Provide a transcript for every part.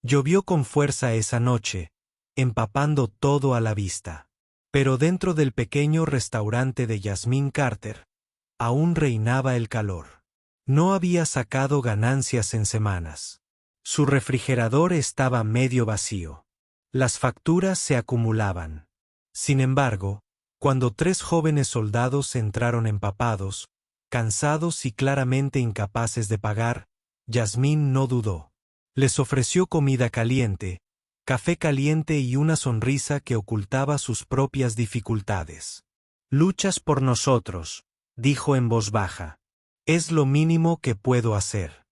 Llovió con fuerza esa noche, empapando todo a la vista. Pero dentro del pequeño restaurante de Yasmín Carter, aún reinaba el calor. No había sacado ganancias en semanas. Su refrigerador estaba medio vacío. Las facturas se acumulaban. Sin embargo, cuando 3 jóvenes soldados entraron empapados, cansados y claramente incapaces de pagar, Yasmín no dudó. Les ofreció comida caliente, café caliente y una sonrisa que ocultaba sus propias dificultades. «Luchas por nosotros», dijo en voz baja. «Es lo mínimo que puedo hacer».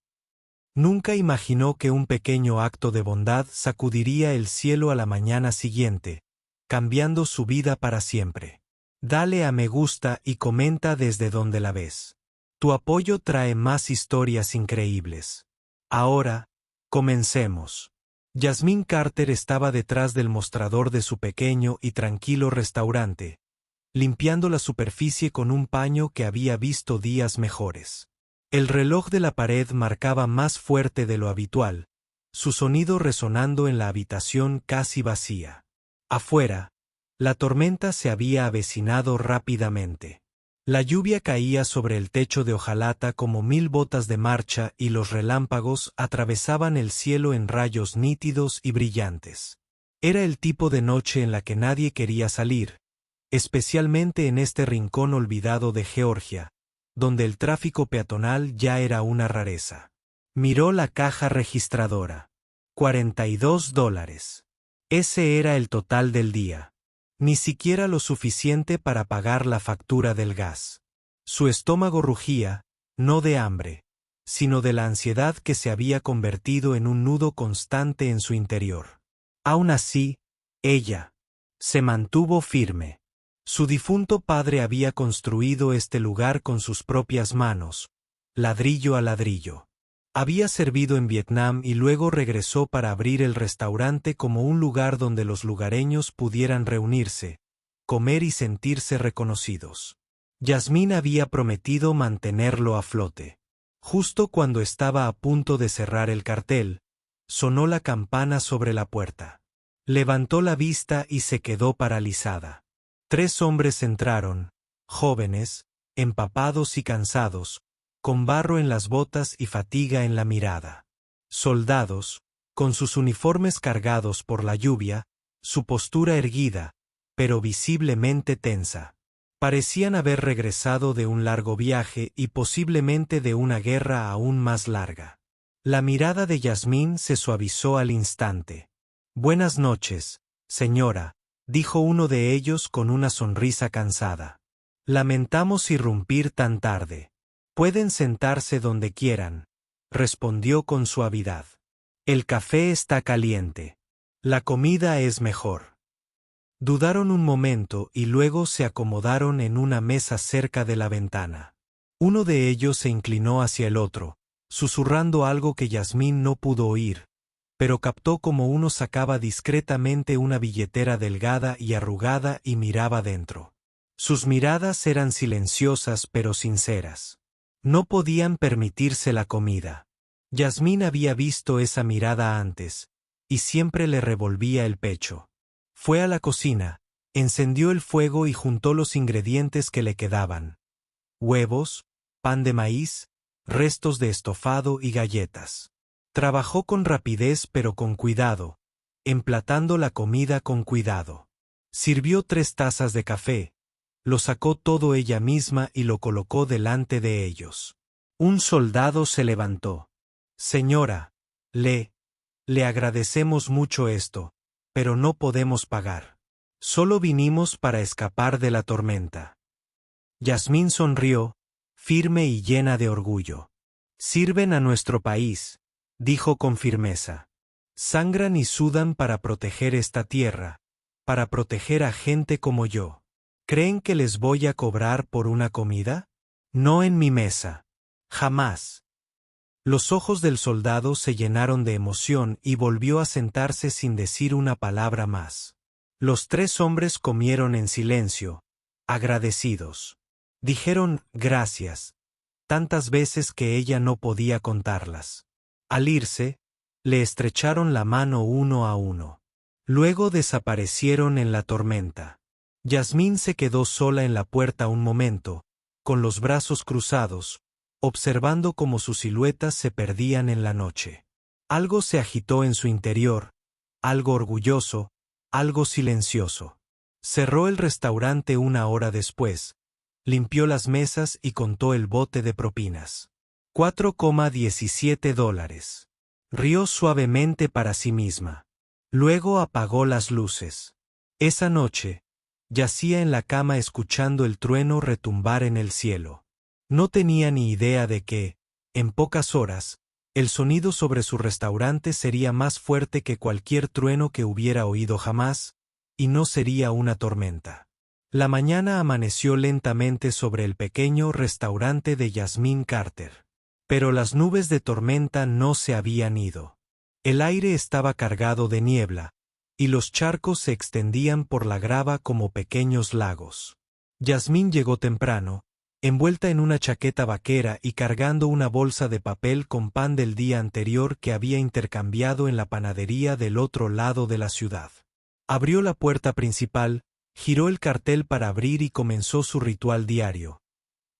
Nunca imaginó que un pequeño acto de bondad sacudiría el cielo a la mañana siguiente, cambiando su vida para siempre. Dale a me gusta y comenta desde donde la ves. Tu apoyo trae más historias increíbles. Ahora, comencemos. Yasmín Carter estaba detrás del mostrador de su pequeño y tranquilo restaurante, limpiando la superficie con un paño que había visto días mejores. El reloj de la pared marcaba más fuerte de lo habitual, su sonido resonando en la habitación casi vacía. Afuera, la tormenta se había avecinado rápidamente. La lluvia caía sobre el techo de hojalata como 1000 botas de marcha y los relámpagos atravesaban el cielo en rayos nítidos y brillantes. Era el tipo de noche en la que nadie quería salir, especialmente en este rincón olvidado de Georgia, donde el tráfico peatonal ya era una rareza. Miró la caja registradora. $42. Ese era el total del día. Ni siquiera lo suficiente para pagar la factura del gas. Su estómago rugía, no de hambre, sino de la ansiedad que se había convertido en un nudo constante en su interior. Aún así, ella se mantuvo firme. Su difunto padre había construido este lugar con sus propias manos, ladrillo a ladrillo. Había servido en Vietnam y luego regresó para abrir el restaurante como un lugar donde los lugareños pudieran reunirse, comer y sentirse reconocidos. Yasmín había prometido mantenerlo a flote. Justo cuando estaba a punto de cerrar el cartel, sonó la campana sobre la puerta. Levantó la vista y se quedó paralizada. 3 hombres entraron, jóvenes, empapados y cansados, con barro en las botas y fatiga en la mirada. Soldados, con sus uniformes cargados por la lluvia, su postura erguida, pero visiblemente tensa. Parecían haber regresado de un largo viaje y posiblemente de una guerra aún más larga. La mirada de Yasmín se suavizó al instante. «Buenas noches, señora», dijo uno de ellos con una sonrisa cansada. «Lamentamos irrumpir tan tarde». «Pueden sentarse donde quieran», respondió con suavidad. «El café está caliente. La comida es mejor». Dudaron un momento y luego se acomodaron en una mesa cerca de la ventana. Uno de ellos se inclinó hacia el otro, susurrando algo que Yasmín no pudo oír, pero captó como uno sacaba discretamente una billetera delgada y arrugada y miraba dentro. Sus miradas eran silenciosas pero sinceras. No podían permitirse la comida. Yasmín había visto esa mirada antes, y siempre le revolvía el pecho. Fue a la cocina, encendió el fuego y juntó los ingredientes que le quedaban: huevos, pan de maíz, restos de estofado y galletas. Trabajó con rapidez pero con cuidado, emplatando la comida con cuidado. Sirvió 3 tazas de café, lo sacó todo ella misma y lo colocó delante de ellos. Un soldado se levantó. «Señora, le agradecemos mucho esto, pero no podemos pagar. Solo vinimos para escapar de la tormenta». Yasmín sonrió, firme y llena de orgullo. «Sirven a nuestro país», dijo con firmeza. «Sangran y sudan para proteger esta tierra, para proteger a gente como yo. ¿Creen que les voy a cobrar por una comida? No en mi mesa. Jamás». Los ojos del soldado se llenaron de emoción y volvió a sentarse sin decir una palabra más. Los 3 hombres comieron en silencio, agradecidos. Dijeron gracias, tantas veces que ella no podía contarlas. Al irse, Le estrecharon la mano uno a uno. Luego desaparecieron en la tormenta. Yasmín se quedó sola en la puerta un momento, con los brazos cruzados, observando cómo sus siluetas se perdían en la noche. Algo se agitó en su interior, algo orgulloso, algo silencioso. Cerró el restaurante una hora después, limpió las mesas y contó el bote de propinas. $4,17. Rió suavemente para sí misma. Luego apagó las luces. Esa noche, yacía en la cama escuchando el trueno retumbar en el cielo. No tenía ni idea de que, en pocas horas, el sonido sobre su restaurante sería más fuerte que cualquier trueno que hubiera oído jamás, y no sería una tormenta. La mañana amaneció lentamente sobre el pequeño restaurante de Yasmín Carter. Pero las nubes de tormenta no se habían ido. El aire estaba cargado de niebla, y los charcos se extendían por la grava como pequeños lagos. Yasmín llegó temprano, envuelta en una chaqueta vaquera y cargando una bolsa de papel con pan del día anterior que había intercambiado en la panadería del otro lado de la ciudad. Abrió la puerta principal, giró el cartel para abrir y comenzó su ritual diario.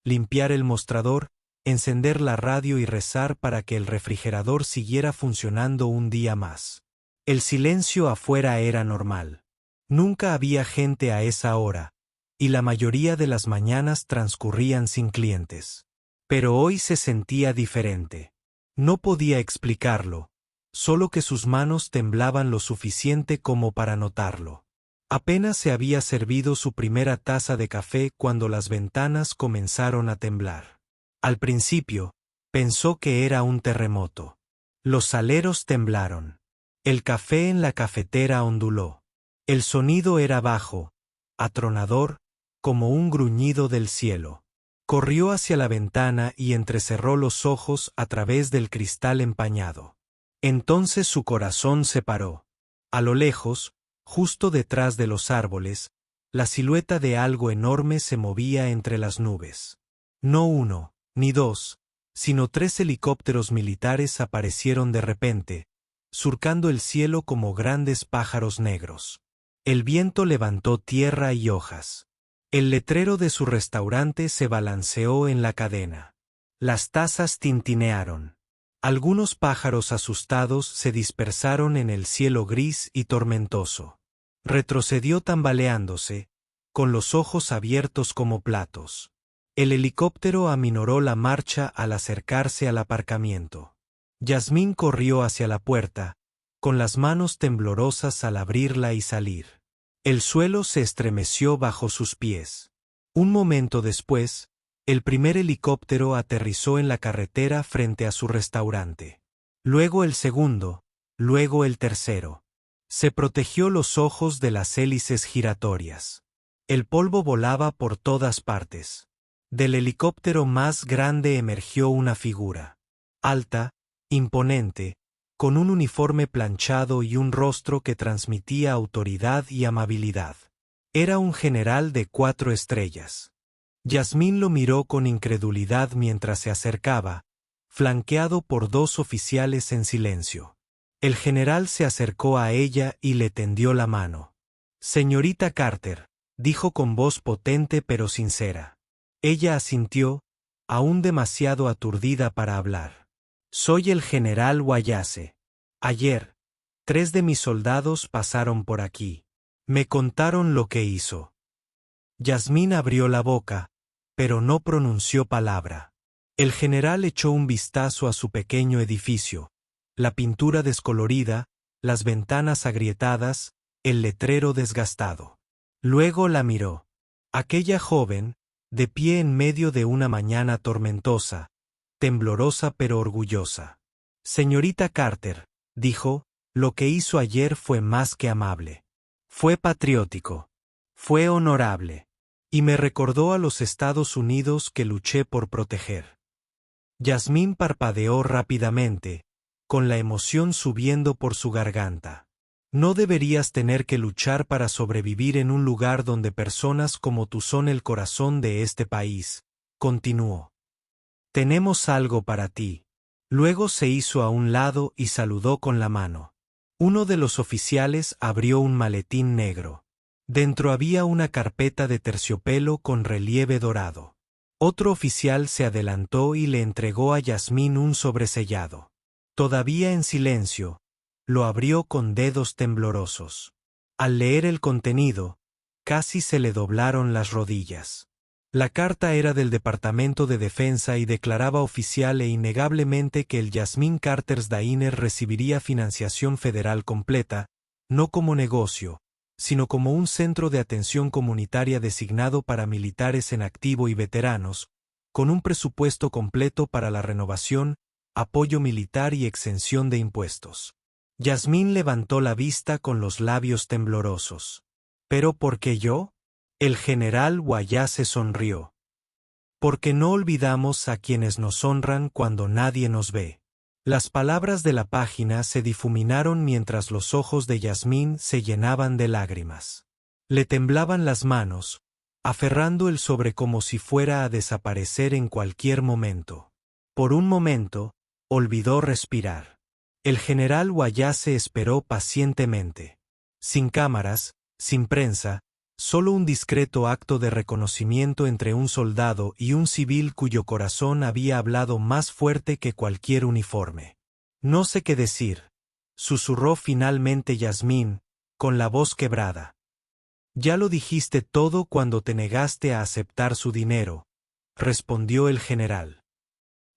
Limpiar el mostrador, encender la radio y rezar para que el refrigerador siguiera funcionando un día más. El silencio afuera era normal. Nunca había gente a esa hora, y la mayoría de las mañanas transcurrían sin clientes. Pero hoy se sentía diferente. No podía explicarlo, solo que sus manos temblaban lo suficiente como para notarlo. Apenas se había servido su primera taza de café cuando las ventanas comenzaron a temblar. Al principio, pensó que era un terremoto. Los saleros temblaron. El café en la cafetera onduló. El sonido era bajo, atronador, como un gruñido del cielo. Corrió hacia la ventana y entrecerró los ojos a través del cristal empañado. Entonces su corazón se paró. A lo lejos, justo detrás de los árboles, la silueta de algo enorme se movía entre las nubes. No uno, ni dos, sino 3 helicópteros militares aparecieron de repente, surcando el cielo como grandes pájaros negros. El viento levantó tierra y hojas. El letrero de su restaurante se balanceó en la cadena. Las tazas tintinearon. Algunos pájaros asustados se dispersaron en el cielo gris y tormentoso. Retrocedió tambaleándose, con los ojos abiertos como platos. El helicóptero aminoró la marcha al acercarse al aparcamiento. Yasmín corrió hacia la puerta, con las manos temblorosas al abrirla y salir. El suelo se estremeció bajo sus pies. Un momento después, el primer helicóptero aterrizó en la carretera frente a su restaurante. Luego el segundo, luego el tercero. Se protegió los ojos de las hélices giratorias. El polvo volaba por todas partes. Del helicóptero más grande emergió una figura. Alta, imponente, con un uniforme planchado y un rostro que transmitía autoridad y amabilidad. Era un general de 4 estrellas. Yasmín lo miró con incredulidad mientras se acercaba, flanqueado por 2 oficiales en silencio. El general se acercó a ella y le tendió la mano. «Señorita Carter», dijo con voz potente pero sincera. Ella asintió, aún demasiado aturdida para hablar. «Soy el general Wayase. Ayer, 3 de mis soldados pasaron por aquí. Me contaron lo que hizo». Yasmín abrió la boca, pero no pronunció palabra. El general echó un vistazo a su pequeño edificio, la pintura descolorida, las ventanas agrietadas, el letrero desgastado. Luego la miró. Aquella joven, de pie en medio de una mañana tormentosa, temblorosa pero orgullosa. «Señorita Carter», dijo, «lo que hizo ayer fue más que amable. Fue patriótico. Fue honorable. Y me recordó a los Estados Unidos que luché por proteger». Yasmín parpadeó rápidamente, con la emoción subiendo por su garganta. «No deberías tener que luchar para sobrevivir en un lugar donde personas como tú son el corazón de este país», continuó. «Tenemos algo para ti». Luego se hizo a un lado y saludó con la mano. Uno de los oficiales abrió un maletín negro. Dentro había una carpeta de terciopelo con relieve dorado. Otro oficial se adelantó y le entregó a Yasmín un sobresellado. Todavía en silencio, lo abrió con dedos temblorosos. Al leer el contenido, casi se le doblaron las rodillas. La carta era del Departamento de Defensa y declaraba oficial e innegablemente que el Yasmín Carter's Diner recibiría financiación federal completa, no como negocio, sino como un centro de atención comunitaria designado para militares en activo y veteranos, con un presupuesto completo para la renovación, apoyo militar y exención de impuestos. Yasmín levantó la vista con los labios temblorosos. ¿Pero por qué yo? El general Wayase sonrió. Porque no olvidamos a quienes nos honran cuando nadie nos ve. Las palabras de la página se difuminaron mientras los ojos de Yasmín se llenaban de lágrimas. Le temblaban las manos, aferrando el sobre como si fuera a desaparecer en cualquier momento. Por un momento, olvidó respirar. El general Wayase esperó pacientemente. Sin cámaras, sin prensa, solo un discreto acto de reconocimiento entre un soldado y un civil cuyo corazón había hablado más fuerte que cualquier uniforme. No sé qué decir, susurró finalmente Yasmín, con la voz quebrada. Ya lo dijiste todo cuando te negaste a aceptar su dinero, respondió el general.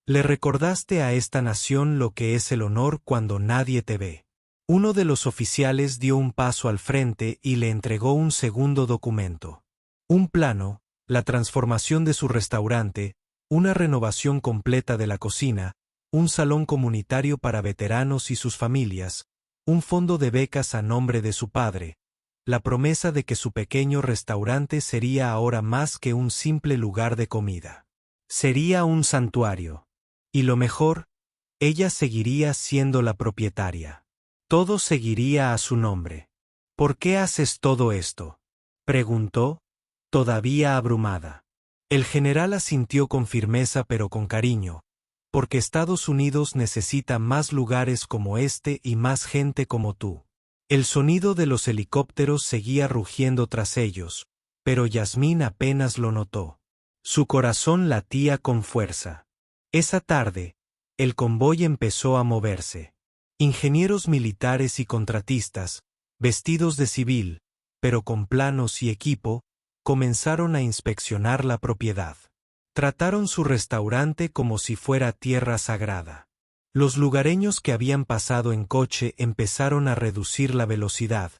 Le recordaste a esta nación lo que es el honor cuando nadie te ve. Uno de los oficiales dio un paso al frente y le entregó un segundo documento. Un plano, la transformación de su restaurante, una renovación completa de la cocina, un salón comunitario para veteranos y sus familias, un fondo de becas a nombre de su padre, la promesa de que su pequeño restaurante sería ahora más que un simple lugar de comida. Sería un santuario. Y lo mejor, ella seguiría siendo la propietaria. Todo seguiría a su nombre. ¿Por qué haces todo esto?, preguntó, todavía abrumada. El general asintió con firmeza pero con cariño, porque Estados Unidos necesita más lugares como este y más gente como tú. El sonido de los helicópteros seguía rugiendo tras ellos, pero Yasmín apenas lo notó. Su corazón latía con fuerza. Esa tarde, el convoy empezó a moverse. Ingenieros militares y contratistas, vestidos de civil, pero con planos y equipo, comenzaron a inspeccionar la propiedad. Trataron su restaurante como si fuera tierra sagrada. Los lugareños que habían pasado en coche empezaron a reducir la velocidad,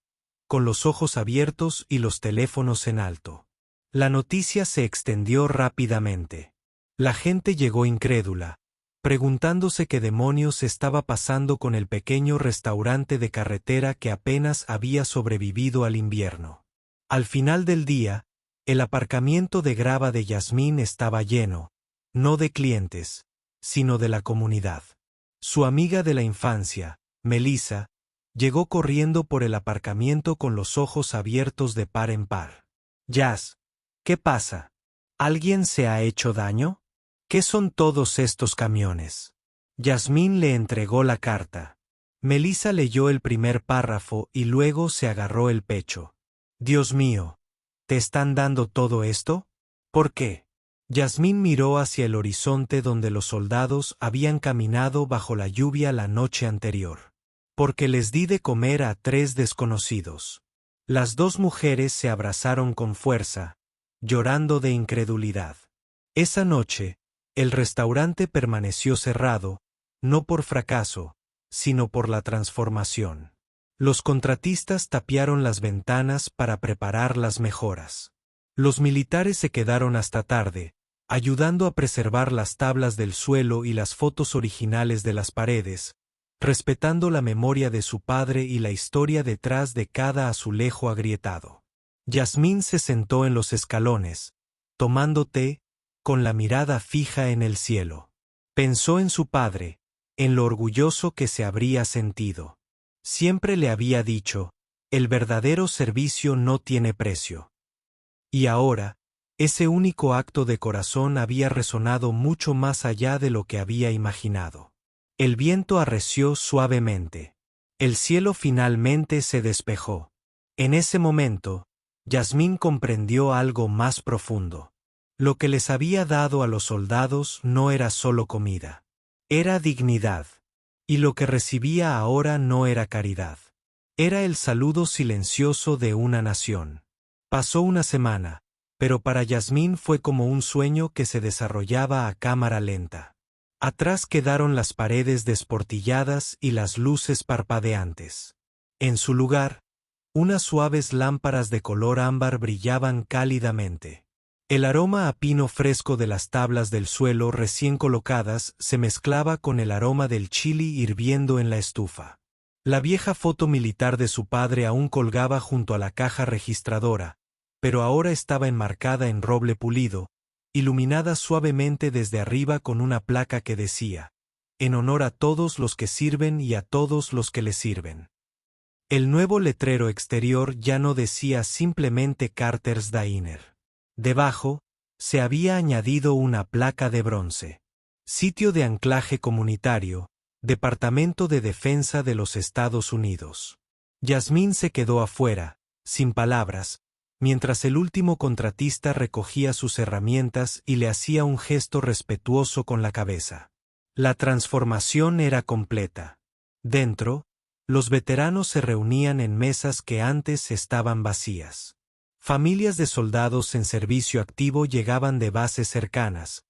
con los ojos abiertos y los teléfonos en alto. La noticia se extendió rápidamente. La gente llegó incrédula, preguntándose qué demonios estaba pasando con el pequeño restaurante de carretera que apenas había sobrevivido al invierno. Al final del día, el aparcamiento de grava de Yasmín estaba lleno, no de clientes, sino de la comunidad. Su amiga de la infancia, Melissa, llegó corriendo por el aparcamiento con los ojos abiertos de par en par. «Yas, ¿qué pasa? ¿Alguien se ha hecho daño? ¿Qué son todos estos camiones?». Yasmín le entregó la carta. Melissa leyó el primer párrafo y luego se agarró el pecho. «Dios mío, ¿te están dando todo esto? ¿Por qué?». Yasmín miró hacia el horizonte donde los soldados habían caminado bajo la lluvia la noche anterior. «Porque les di de comer a 3 desconocidos». Las dos mujeres se abrazaron con fuerza, llorando de incredulidad. Esa noche, el restaurante permaneció cerrado, no por fracaso, sino por la transformación. Los contratistas tapiaron las ventanas para preparar las mejoras. Los militares se quedaron hasta tarde, ayudando a preservar las tablas del suelo y las fotos originales de las paredes, respetando la memoria de su padre y la historia detrás de cada azulejo agrietado. Yasmín se sentó en los escalones, tomando té, con la mirada fija en el cielo. Pensó en su padre, en lo orgulloso que se habría sentido. Siempre le había dicho, el verdadero servicio no tiene precio. Y ahora, ese único acto de corazón había resonado mucho más allá de lo que había imaginado. El viento arreció suavemente. El cielo finalmente se despejó. En ese momento, Yasmín comprendió algo más profundo. Lo que les había dado a los soldados no era solo comida. Era dignidad. Y lo que recibía ahora no era caridad. Era el saludo silencioso de una nación. Pasó una semana, pero para Yasmín fue como un sueño que se desarrollaba a cámara lenta. Atrás quedaron las paredes desportilladas y las luces parpadeantes. En su lugar, unas suaves lámparas de color ámbar brillaban cálidamente. El aroma a pino fresco de las tablas del suelo recién colocadas se mezclaba con el aroma del chili hirviendo en la estufa. La vieja foto militar de su padre aún colgaba junto a la caja registradora, pero ahora estaba enmarcada en roble pulido, iluminada suavemente desde arriba con una placa que decía: en honor a todos los que sirven y a todos los que les sirven. El nuevo letrero exterior ya no decía simplemente Carter's Diner. Debajo, se había añadido una placa de bronce. Sitio de anclaje comunitario, Departamento de Defensa de los Estados Unidos. Yasmín se quedó afuera, sin palabras, mientras el último contratista recogía sus herramientas y le hacía un gesto respetuoso con la cabeza. La transformación era completa. Dentro, los veteranos se reunían en mesas que antes estaban vacías. Familias de soldados en servicio activo llegaban de bases cercanas,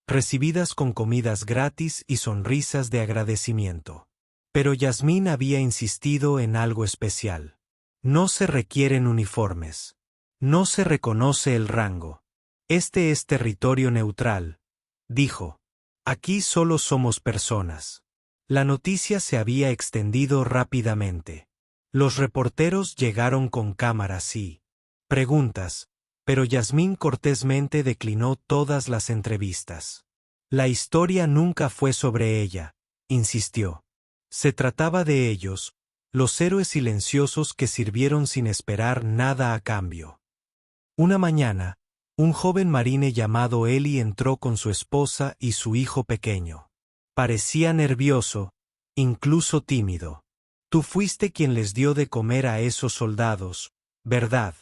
recibidas con comidas gratis y sonrisas de agradecimiento. Pero Yasmín había insistido en algo especial. No se requieren uniformes. No se reconoce el rango. Este es territorio neutral, dijo. Aquí solo somos personas. La noticia se había extendido rápidamente. Los reporteros llegaron con cámaras y preguntas, pero Yasmín cortésmente declinó todas las entrevistas. La historia nunca fue sobre ella, insistió. Se trataba de ellos, los héroes silenciosos que sirvieron sin esperar nada a cambio. Una mañana, un joven marine llamado Eli entró con su esposa y su hijo pequeño. Parecía nervioso, incluso tímido. «Tú fuiste quien les dio de comer a esos soldados, ¿verdad?»,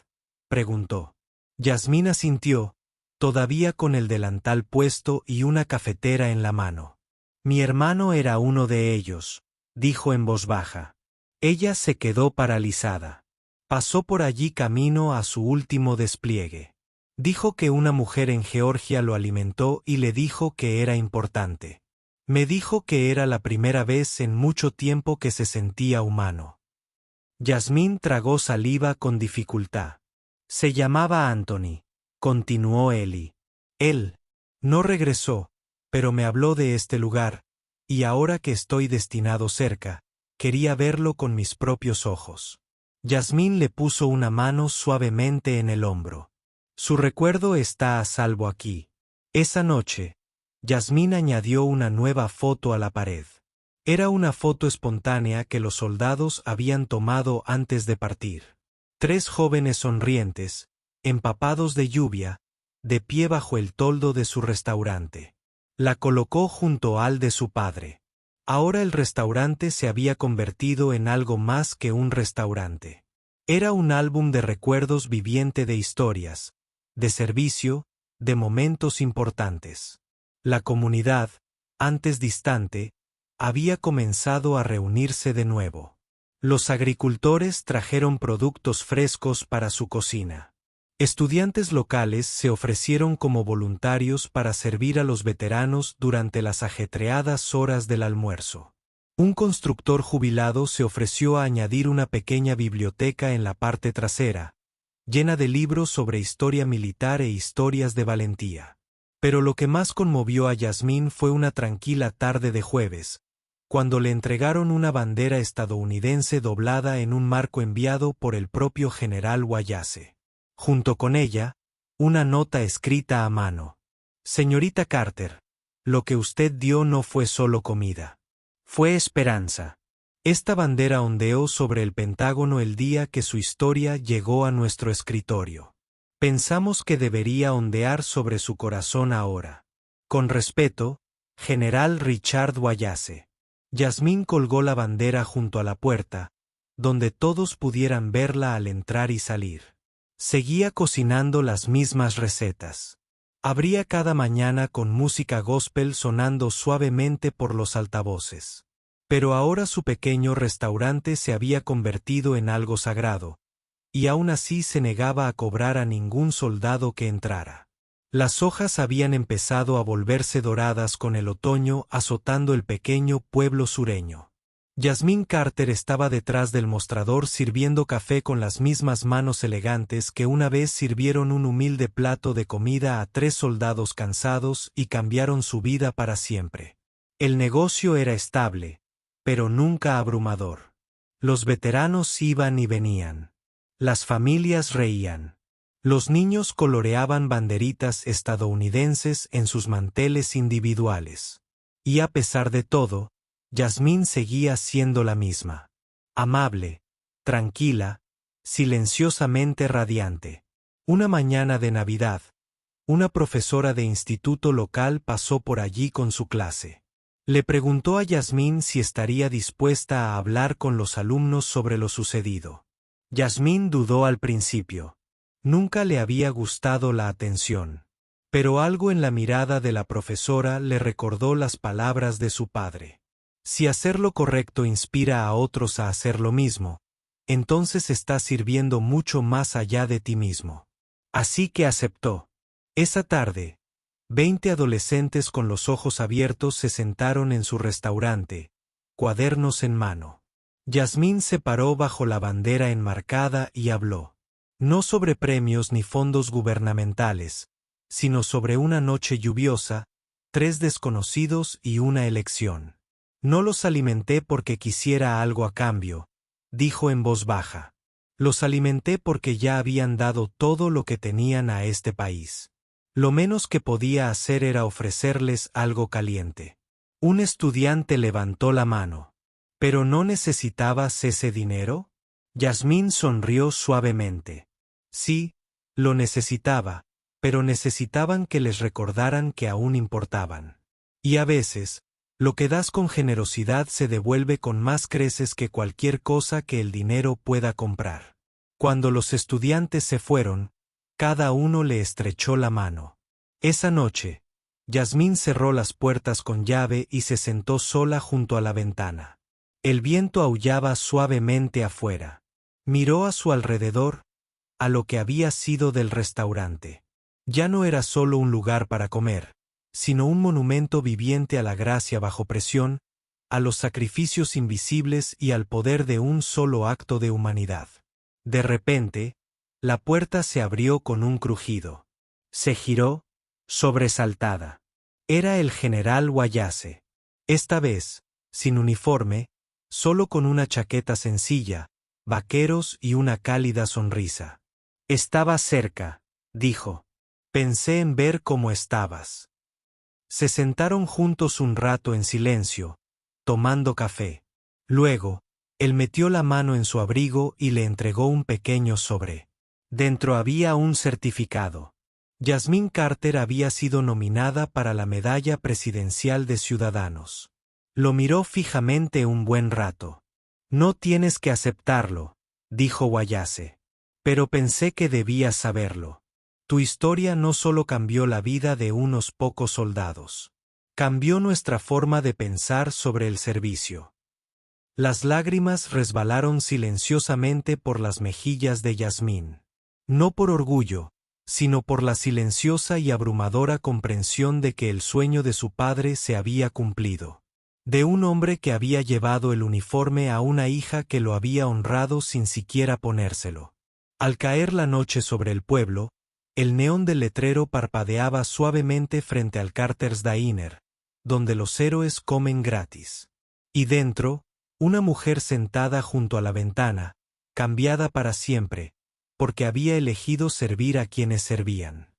preguntó. Yasmín asintió, todavía con el delantal puesto y una cafetera en la mano. «Mi hermano era uno de ellos», dijo en voz baja. Ella se quedó paralizada. Pasó por allí camino a su último despliegue. Dijo que una mujer en Georgia lo alimentó y le dijo que era importante. Me dijo que era la primera vez en mucho tiempo que se sentía humano. Yasmín tragó saliva con dificultad. Se llamaba Anthony, continuó Eli. Él no regresó, pero me habló de este lugar, y ahora que estoy destinado cerca, quería verlo con mis propios ojos. Yasmín le puso una mano suavemente en el hombro. Su recuerdo está a salvo aquí. Esa noche, Yasmín añadió una nueva foto a la pared. Era una foto espontánea que los soldados habían tomado antes de partir. 3 jóvenes sonrientes, empapados de lluvia, de pie bajo el toldo de su restaurante. La colocó junto al de su padre. Ahora el restaurante se había convertido en algo más que un restaurante. Era un álbum de recuerdos viviente de historias, de servicio, de momentos importantes. La comunidad, antes distante, había comenzado a reunirse de nuevo. Los agricultores trajeron productos frescos para su cocina. Estudiantes locales se ofrecieron como voluntarios para servir a los veteranos durante las ajetreadas horas del almuerzo. Un constructor jubilado se ofreció a añadir una pequeña biblioteca en la parte trasera, llena de libros sobre historia militar e historias de valentía. Pero lo que más conmovió a Yasmín fue una tranquila tarde de jueves, cuando le entregaron una bandera estadounidense doblada en un marco enviado por el propio general Wayase. Junto con ella, una nota escrita a mano. Señorita Carter, lo que usted dio no fue solo comida. Fue esperanza. Esta bandera ondeó sobre el Pentágono el día que su historia llegó a nuestro escritorio. Pensamos que debería ondear sobre su corazón ahora. Con respeto, General Richard Wayase. Yasmín colgó la bandera junto a la puerta, donde todos pudieran verla al entrar y salir. Seguía cocinando las mismas recetas. Abría cada mañana con música gospel sonando suavemente por los altavoces. Pero ahora su pequeño restaurante se había convertido en algo sagrado, y aún así se negaba a cobrar a ningún soldado que entrara. Las hojas habían empezado a volverse doradas con el otoño azotando el pequeño pueblo sureño. Yasmín Carter estaba detrás del mostrador sirviendo café con las mismas manos elegantes que una vez sirvieron un humilde plato de comida a 3 soldados cansados y cambiaron su vida para siempre. El negocio era estable, pero nunca abrumador. Los veteranos iban y venían. Las familias reían. Los niños coloreaban banderitas estadounidenses en sus manteles individuales. Y a pesar de todo, Yasmín seguía siendo la misma. Amable, tranquila, silenciosamente radiante. Una mañana de Navidad, una profesora de instituto local pasó por allí con su clase. Le preguntó a Yasmín si estaría dispuesta a hablar con los alumnos sobre lo sucedido. Yasmín dudó al principio. Nunca le había gustado la atención. Pero algo en la mirada de la profesora le recordó las palabras de su padre. Si hacer lo correcto inspira a otros a hacer lo mismo, entonces estás sirviendo mucho más allá de ti mismo. Así que aceptó. Esa tarde, 20 adolescentes con los ojos abiertos se sentaron en su restaurante, cuadernos en mano. Yasmín se paró bajo la bandera enmarcada y habló. No sobre premios ni fondos gubernamentales, sino sobre una noche lluviosa, 3 desconocidos y una elección. No los alimenté porque quisiera algo a cambio, dijo en voz baja. Los alimenté porque ya habían dado todo lo que tenían a este país. Lo menos que podía hacer era ofrecerles algo caliente. Un estudiante levantó la mano. ¿Pero no necesitabas ese dinero? Yasmín sonrió suavemente. Sí, lo necesitaba, pero necesitaban que les recordaran que aún importaban. Y a veces, lo que das con generosidad se devuelve con más creces que cualquier cosa que el dinero pueda comprar. Cuando los estudiantes se fueron, cada uno le estrechó la mano. Esa noche, Yasmín cerró las puertas con llave y se sentó sola junto a la ventana. El viento aullaba suavemente afuera. Miró a su alrededor, a lo que había sido del restaurante. Ya no era solo un lugar para comer, sino un monumento viviente a la gracia bajo presión, a los sacrificios invisibles y al poder de un solo acto de humanidad. De repente, la puerta se abrió con un crujido. Se giró, sobresaltada. Era el general Wayase. Esta vez, sin uniforme, solo con una chaqueta sencilla, vaqueros y una cálida sonrisa. Estaba cerca, dijo. Pensé en ver cómo estabas. Se sentaron juntos un rato en silencio, tomando café. Luego, él metió la mano en su abrigo y le entregó un pequeño sobre. Dentro había un certificado. Yasmín Carter había sido nominada para la Medalla Presidencial de Ciudadanos. Lo miró fijamente un buen rato. No tienes que aceptarlo, dijo Wayase. Pero pensé que debías saberlo. Tu historia no solo cambió la vida de unos pocos soldados. Cambió nuestra forma de pensar sobre el servicio. Las lágrimas resbalaron silenciosamente por las mejillas de Yasmín. No por orgullo, sino por la silenciosa y abrumadora comprensión de que el sueño de su padre se había cumplido. De un hombre que había llevado el uniforme a una hija que lo había honrado sin siquiera ponérselo. Al caer la noche sobre el pueblo, el neón del letrero parpadeaba suavemente frente al Carter's Diner, donde los héroes comen gratis. Y dentro, una mujer sentada junto a la ventana, cambiada para siempre, porque había elegido servir a quienes servían.